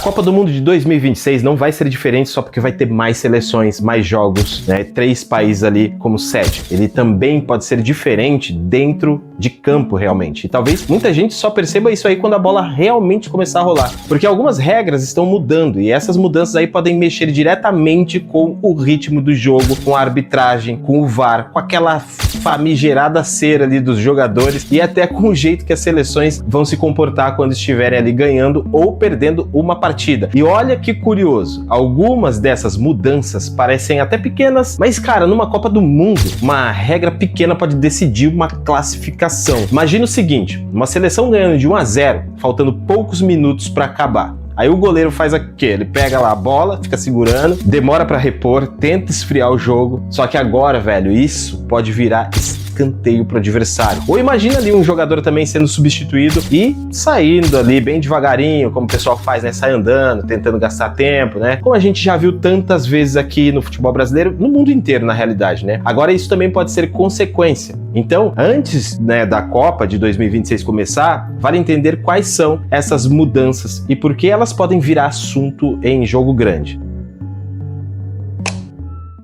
Copa do Mundo de 2026 não vai ser diferente só porque vai ter mais seleções, mais jogos, né? 3 países ali como sede. Ele também pode ser diferente dentro de campo, realmente. E talvez muita gente só perceba isso aí quando a bola realmente começar a rolar. Porque algumas regras estão mudando e essas mudanças aí podem mexer diretamente com o ritmo do jogo, com a arbitragem, com o VAR, com aquela famigerada cera ali dos jogadores e até com o jeito que as seleções vão se comportar quando estiverem ali ganhando ou perdendo uma partida. E olha que curioso, algumas dessas mudanças parecem até pequenas, mas cara, numa Copa do Mundo, uma regra pequena pode decidir uma classificação. Imagina o seguinte, uma seleção ganhando de 1-0, faltando poucos minutos para acabar. Aí o goleiro faz o quê? Ele pega lá a bola, fica segurando, demora pra repor, tenta esfriar o jogo. Só que agora, velho, isso pode virar escanteio pro adversário. Ou imagina ali um jogador também sendo substituído e saindo ali bem devagarinho, como o pessoal faz, né? Sai andando, tentando gastar tempo, né? Como a gente já viu tantas vezes aqui no futebol brasileiro, no mundo inteiro, na realidade, né? Agora isso também pode ser consequência. Então, antes, né, da Copa de 2026 começar, vale entender quais são essas mudanças e por que elas podem virar assunto em jogo grande.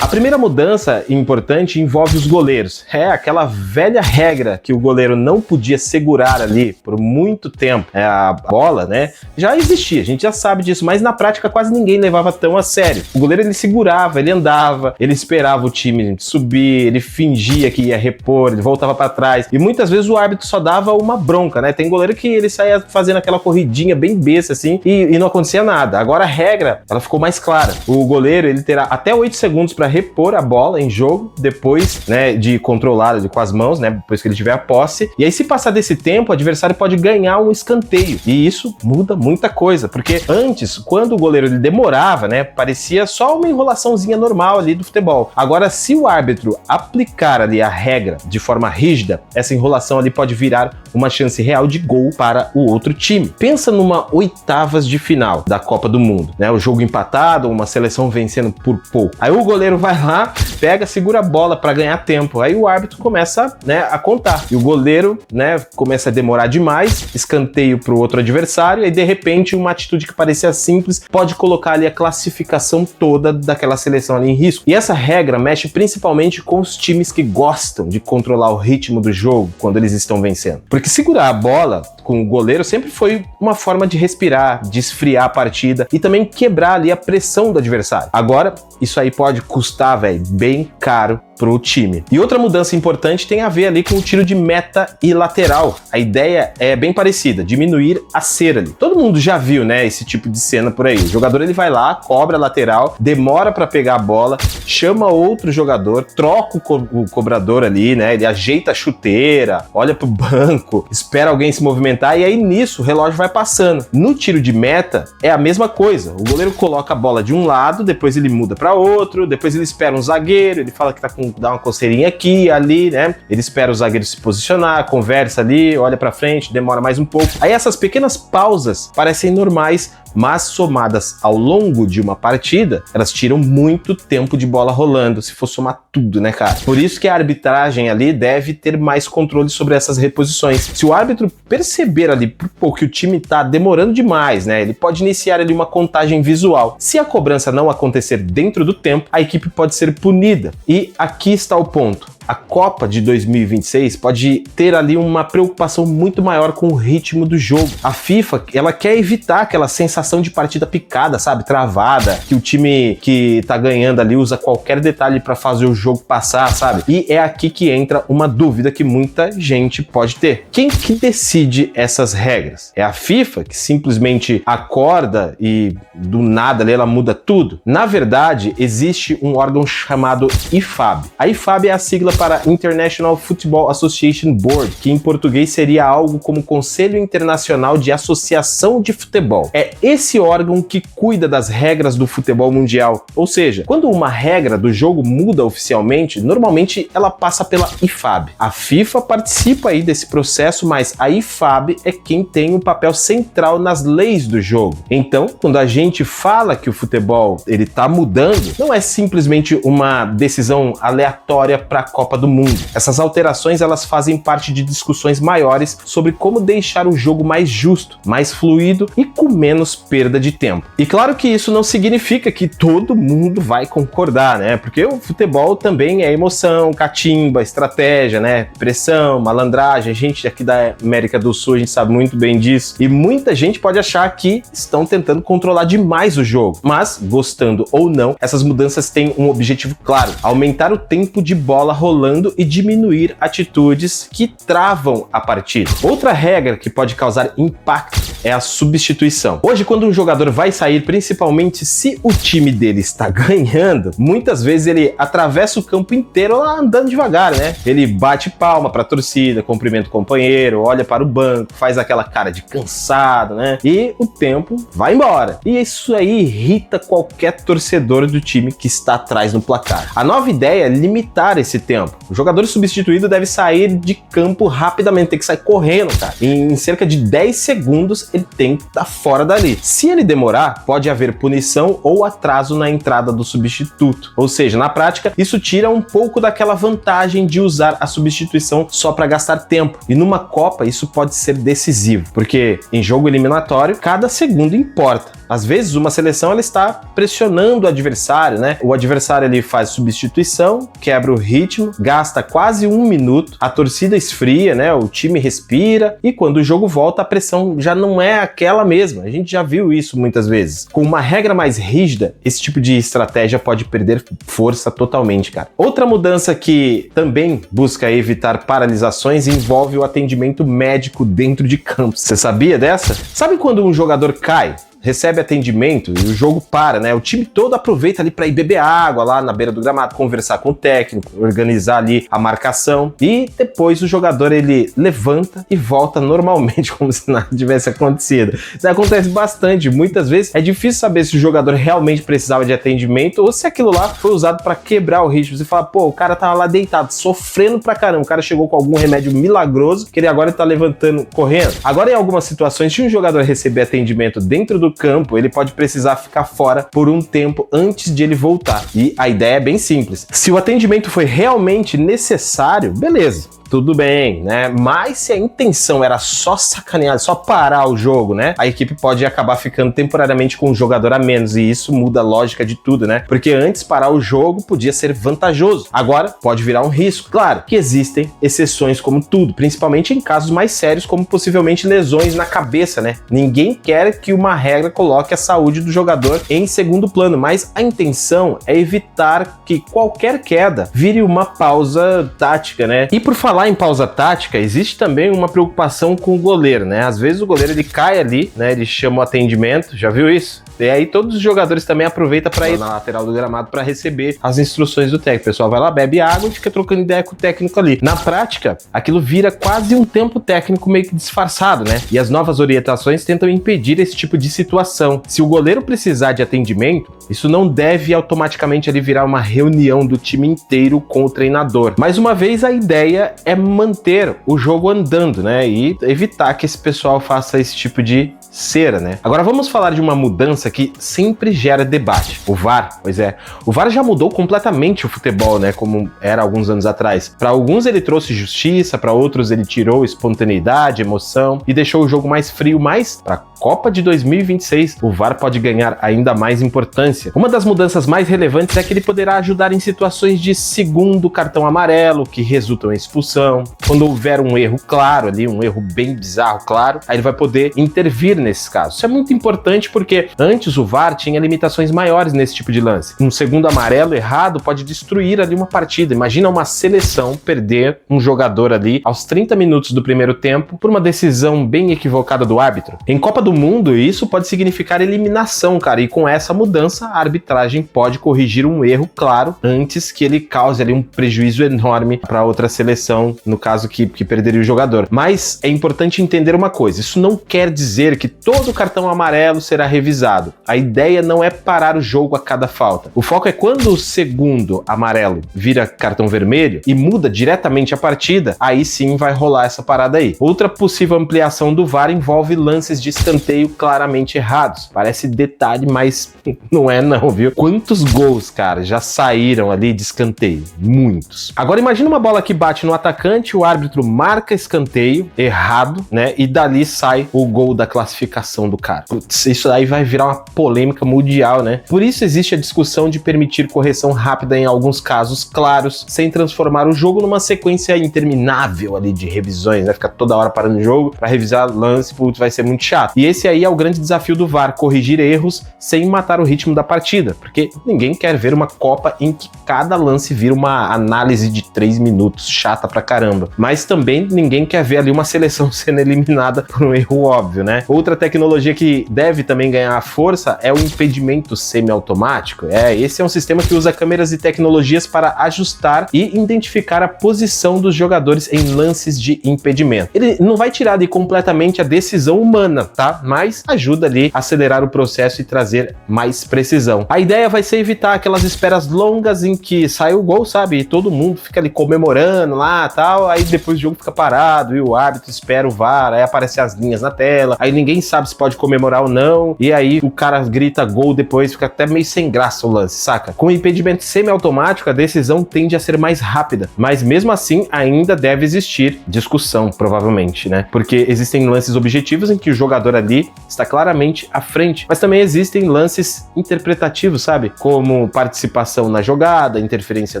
A primeira mudança importante envolve os goleiros. É aquela velha regra que o goleiro não podia segurar ali por muito tempo a bola, né? Já existia, a gente já sabe disso, mas na prática quase ninguém levava tão a sério. O goleiro ele segurava, ele andava, ele esperava o time subir, ele fingia que ia repor, ele voltava para trás e muitas vezes o árbitro só dava uma bronca, né? Tem goleiro que ele saía fazendo aquela corridinha bem besta assim e não acontecia nada. Agora a regra, ela ficou mais clara. O goleiro ele terá até 8 segundos para repor a bola em jogo, depois, né, de controlá-la com as mãos, né, depois que ele tiver a posse. E aí, se passar desse tempo, o adversário pode ganhar um escanteio. E isso muda muita coisa, porque antes, quando o goleiro ele demorava, né, parecia só uma enrolaçãozinha normal ali do futebol. Agora, se o árbitro aplicar ali a regra de forma rígida, essa enrolação ali pode virar uma chance real de gol para o outro time. Pensa numa oitavas de final da Copa do Mundo, né, o jogo empatado, uma seleção vencendo por pouco. Aí o goleiro vai lá, pega, segura a bola para ganhar tempo. Aí o árbitro começa, né, a contar. E o goleiro, né, começa a demorar demais, escanteio para o outro adversário, e de repente uma atitude que parecia simples pode colocar ali a classificação toda daquela seleção ali em risco. E essa regra mexe principalmente com os times que gostam de controlar o ritmo do jogo quando eles estão vencendo. Porque segurar a bola com o goleiro sempre foi uma forma de respirar, de esfriar a partida e também quebrar ali a pressão do adversário. Agora, isso aí pode custar, velho, bem caro pro time. E outra mudança importante tem a ver ali com o tiro de meta e lateral. A ideia é bem parecida, diminuir a cera ali. Todo mundo já viu, né, esse tipo de cena por aí. O jogador ele vai lá, cobra a lateral, demora para pegar a bola, chama outro jogador, troca o cobrador ali, né, ele ajeita a chuteira, olha pro banco, espera alguém se movimentar e aí nisso o relógio vai passando. No tiro de meta é a mesma coisa. O goleiro coloca a bola de um lado, depois ele muda para outro, depois ele espera um zagueiro, ele fala que tá com dá uma coceirinha aqui, ali, né? Ele espera o zagueiro se posicionar, conversa ali, olha pra frente, demora mais um pouco. Aí essas pequenas pausas parecem normais, mas somadas ao longo de uma partida, elas tiram muito tempo de bola rolando, se for somar tudo, né, cara? Por isso que a arbitragem ali deve ter mais controle sobre essas reposições. Se o árbitro perceber ali que o time tá demorando demais, né, ele pode iniciar ali uma contagem visual. Se a cobrança não acontecer dentro do tempo, a equipe pode ser punida. E aqui está o ponto. A Copa de 2026 pode ter ali uma preocupação muito maior com o ritmo do jogo. A FIFA, ela quer evitar aquela sensação de partida picada, sabe? Travada, que o time que tá ganhando ali usa qualquer detalhe para fazer o jogo passar, sabe? E é aqui que entra uma dúvida que muita gente pode ter. Quem que decide essas regras? É a FIFA, que simplesmente acorda e do nada ali ela muda tudo? Na verdade, existe um órgão chamado IFAB. A IFAB é a sigla para International Football Association Board, que em português seria algo como Conselho Internacional de Associação de Futebol. É esse órgão que cuida das regras do futebol mundial. Ou seja, quando uma regra do jogo muda oficialmente, normalmente ela passa pela IFAB. A FIFA participa aí desse processo, mas a IFAB é quem tem o papel central nas leis do jogo. Então, quando a gente fala que o futebol ele tá mudando, não é simplesmente uma decisão aleatória para a Copa Copa do Mundo. Essas alterações elas fazem parte de discussões maiores sobre como deixar o jogo mais justo, mais fluido e com menos perda de tempo. E claro que isso não significa que todo mundo vai concordar, né? Porque o futebol também é emoção, catimba, estratégia, né? Pressão, malandragem. A gente aqui da América do Sul, a gente sabe muito bem disso. E muita gente pode achar que estão tentando controlar demais o jogo. Mas, gostando ou não, essas mudanças têm um objetivo claro: aumentar o tempo de bola rolando e diminuir atitudes que travam a partida. Outra regra que pode causar impacto é a substituição. Hoje, quando um jogador vai sair, principalmente se o time dele está ganhando, muitas vezes ele atravessa o campo inteiro lá andando devagar, né? Ele bate palma para a torcida, cumprimenta o companheiro, olha para o banco, faz aquela cara de cansado, né? E o tempo vai embora. E isso aí irrita qualquer torcedor do time que está atrás no placar. A nova ideia é limitar esse tempo. O jogador substituído deve sair de campo rapidamente, tem que sair correndo, cara. Em cerca de 10 segundos ele tem que estar fora dali. Se ele demorar, pode haver punição ou atraso na entrada do substituto. Ou seja, na prática, isso tira um pouco daquela vantagem de usar a substituição só para gastar tempo. E numa Copa, isso pode ser decisivo, porque em jogo eliminatório, cada segundo importa. Às vezes, uma seleção ela está pressionando o adversário, né? O adversário ele faz substituição, quebra o ritmo, gasta quase 1 minuto, a torcida esfria, né? O time respira e quando o jogo volta, a pressão já não é aquela mesma. A gente já viu isso muitas vezes. Com uma regra mais rígida, esse tipo de estratégia pode perder força totalmente, cara. Outra mudança que também busca evitar paralisações envolve o atendimento médico dentro de campo. Você sabia dessa? Sabe quando um jogador cai, recebe atendimento e o jogo para, né? O time todo aproveita ali para ir beber água lá na beira do gramado, conversar com o técnico, organizar ali a marcação e depois o jogador ele levanta e volta normalmente como se nada tivesse acontecido. Isso acontece bastante, muitas vezes é difícil saber se o jogador realmente precisava de atendimento ou se aquilo lá foi usado para quebrar o ritmo. Você fala, pô, o cara tava lá deitado, sofrendo pra caramba, o cara chegou com algum remédio milagroso que ele agora tá levantando, correndo. Agora em algumas situações, se um jogador receber atendimento dentro do campo, ele pode precisar ficar fora por um tempo antes de ele voltar. E a ideia é bem simples. Se o atendimento foi realmente necessário, beleza. Tudo bem, né? Mas se a intenção era só sacanear, só parar o jogo, né? A equipe pode acabar ficando temporariamente com um jogador a menos e isso muda a lógica de tudo, né? Porque antes parar o jogo podia ser vantajoso. Agora pode virar um risco. Claro que existem exceções como tudo, principalmente em casos mais sérios como possivelmente lesões na cabeça, né? Ninguém quer que uma regra coloque a saúde do jogador em segundo plano, mas a intenção é evitar que qualquer queda vire uma pausa tática, né? E por falar em pausa tática, existe também uma preocupação com o goleiro, né? Às vezes o goleiro ele cai ali, né? Ele chama o atendimento, já viu isso? E aí todos os jogadores também aproveitam para ir na lateral do gramado para receber as instruções do técnico. O pessoal vai lá, bebe água e fica trocando ideia com o técnico ali. Na prática, aquilo vira quase um tempo técnico meio que disfarçado, né? E as novas orientações tentam impedir esse tipo de situação. Se o goleiro precisar de atendimento, isso não deve automaticamente ali virar uma reunião do time inteiro com o treinador. Mais uma vez, a ideia é manter o jogo andando, né? E evitar que esse pessoal faça esse tipo de cera, né? Agora vamos falar de uma mudança que sempre gera debate. O VAR, pois é. O VAR já mudou completamente o futebol, né? Como era alguns anos atrás. Para alguns ele trouxe justiça, para outros ele tirou espontaneidade, emoção e deixou o jogo mais frio, mas para Copa de 2026, o VAR pode ganhar ainda mais importância. Uma das mudanças mais relevantes é que ele poderá ajudar em situações de segundo cartão amarelo, que resultam em expulsão. Quando houver um erro claro ali, um erro bem bizarro, claro, aí ele vai poder intervir nesses casos. Isso é muito importante porque antes o VAR tinha limitações maiores nesse tipo de lance. Um segundo amarelo errado pode destruir ali uma partida. Imagina uma seleção perder um jogador ali aos 30 minutos do primeiro tempo por uma decisão bem equivocada do árbitro. Em Copa do Mundo, isso pode significar eliminação, cara, e com essa mudança, a arbitragem pode corrigir um erro, claro, antes que ele cause ali um prejuízo enorme para outra seleção, no caso que perderia o jogador. Mas é importante entender uma coisa, isso não quer dizer que todo cartão amarelo será revisado. lado, a ideia não é parar o jogo a cada falta. O foco é quando o segundo amarelo vira cartão vermelho e muda diretamente a partida, aí sim vai rolar essa parada aí. Outra possível ampliação do VAR envolve lances de escanteio claramente errados. Parece detalhe, mas não é não, viu? Quantos gols, cara, já saíram ali de escanteio? Muitos. Agora imagina uma bola que bate no atacante, o árbitro marca escanteio errado, né? E dali sai o gol da classificação do cara. Putz, isso aí vai virar uma polêmica mundial, né? Por isso existe a discussão de permitir correção rápida em alguns casos claros, sem transformar o jogo numa sequência interminável ali de revisões, né? Ficar toda hora parando o jogo pra revisar lance, putz, vai ser muito chato. E esse aí é o grande desafio do VAR, corrigir erros sem matar o ritmo da partida, porque ninguém quer ver uma Copa em que cada lance vira uma análise de 3 minutos, chata pra caramba. Mas também ninguém quer ver ali uma seleção sendo eliminada por um erro óbvio, né? Outra tecnologia que deve também ganhar força é o impedimento semiautomático. Esse é um sistema que usa câmeras e tecnologias para ajustar e identificar a posição dos jogadores em lances de impedimento. Ele não vai tirar de completamente a decisão humana, tá? Mas ajuda ali a acelerar o processo e trazer mais precisão. A ideia vai ser evitar aquelas esperas longas em que sai o gol, sabe? E todo mundo fica ali comemorando lá, tal, aí depois o jogo fica parado e o árbitro espera o VAR, aí aparecem as linhas na tela, aí ninguém sabe se pode comemorar ou não, e aí o cara grita gol depois, fica até meio sem graça o lance, saca? Com o impedimento semiautomático, a decisão tende a ser mais rápida, mas mesmo assim ainda deve existir discussão, provavelmente, né? Porque existem lances objetivos em que o jogador ali está claramente à frente, mas também existem lances interpretativos, sabe? Como participação na jogada, interferência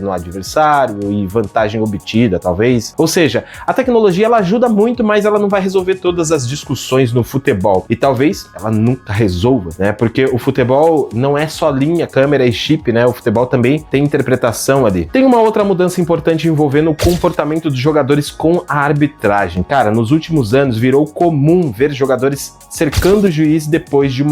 no adversário e vantagem obtida, talvez. Ou seja, a tecnologia ela ajuda muito, mas ela não vai resolver todas as discussões no futebol. E talvez ela nunca resolva, né? Porque o futebol não é só linha, câmera e chip, né? O futebol também tem interpretação ali. Tem uma outra mudança importante envolvendo o comportamento dos jogadores com a arbitragem. Cara, nos últimos anos virou comum ver jogadores cercando o juiz depois de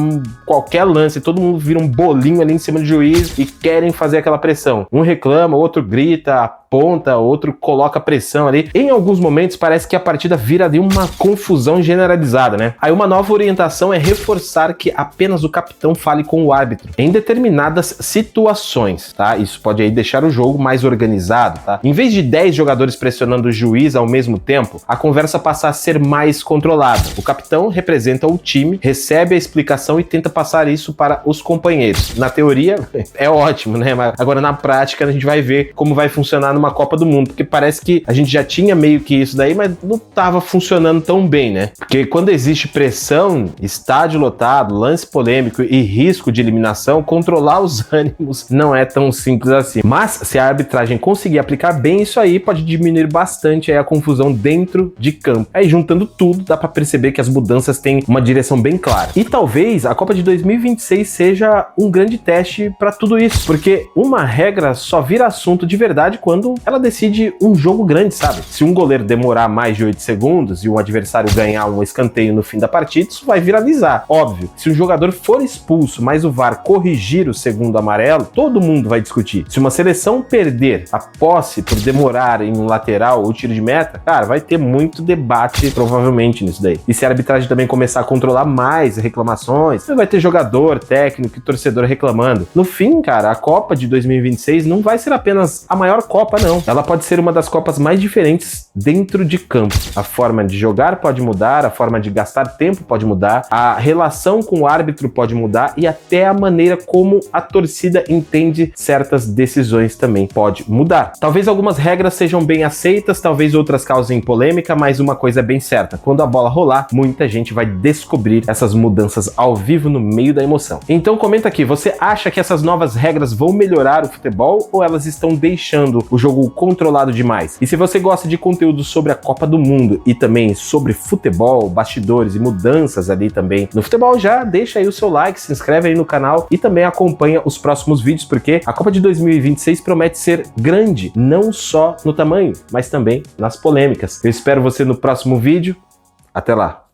qualquer lance. Todo mundo vira um bolinho ali em cima do juiz e querem fazer aquela pressão. Um reclama, outro grita, aponta, outro coloca pressão ali. Em alguns momentos parece que a partida vira ali uma confusão generalizada, né? Aí uma nova orientação é reforçar que apenas o capitão fale com o árbitro em determinadas situações, tá? Isso pode aí deixar o jogo mais organizado, tá? Em vez de 10 jogadores pressionando o juiz ao mesmo tempo, a conversa passa a ser mais controlada. O capitão representa o time, recebe a explicação e tenta passar isso para os companheiros. Na teoria é ótimo, né? Mas agora na prática a gente vai ver como vai funcionar numa Copa do Mundo, porque parece que a gente já tinha meio que isso daí, mas não estava funcionando tão bem, né? Porque quando existe pressão, estádio lotado, lance polêmico e risco de eliminação, controlar os ânimos não é tão simples assim. Mas se a arbitragem conseguir aplicar bem isso aí, pode diminuir bastante aí a confusão dentro de campo. Aí juntando tudo, dá para perceber que as mudanças têm uma direção bem clara. E talvez a Copa de 2026 seja um grande teste para tudo isso, porque uma regra só vira assunto de verdade quando ela decide um jogo grande, sabe? Se um goleiro demorar mais de 8 segundos e o adversário ganhar um escanteio no fim da partida, isso vai viralizar, óbvio. Se um jogador for expulso, mas o VAR corrigir o segundo amarelo, todo mundo vai discutir. Se uma seleção perder a posse por demorar em um lateral ou tiro de meta, cara, vai ter muito debate provavelmente nisso daí. E se a arbitragem também começar a controlar mais reclamações, vai ter jogador, técnico e torcedor reclamando. No fim, cara, a Copa de 2026 não vai ser apenas a maior Copa, não. Ela pode ser uma das Copas mais diferentes dentro de campo. A forma de jogar pode mudar, a forma de gastar tempo pode mudar, a relação com o árbitro pode mudar e até a maneira como a torcida entende certas decisões também pode mudar. Talvez algumas regras sejam bem aceitas, talvez outras causem polêmica, mas uma coisa é bem certa: quando a bola rolar, muita gente vai descobrir essas mudanças ao vivo no meio da emoção. Então comenta aqui, você acha que essas novas regras vão melhorar o futebol ou elas estão deixando o jogo controlado demais? E se você gosta de conteúdo sobre a Copa do Mundo e também sobre futebol, bastidores e mudanças ali também no futebol, já deixa aí o seu like, se inscreve aí no canal e também acompanha os próximos vídeos, porque a Copa de 2026 promete ser grande, não só no tamanho, mas também nas polêmicas. Eu espero você no próximo vídeo. Até lá!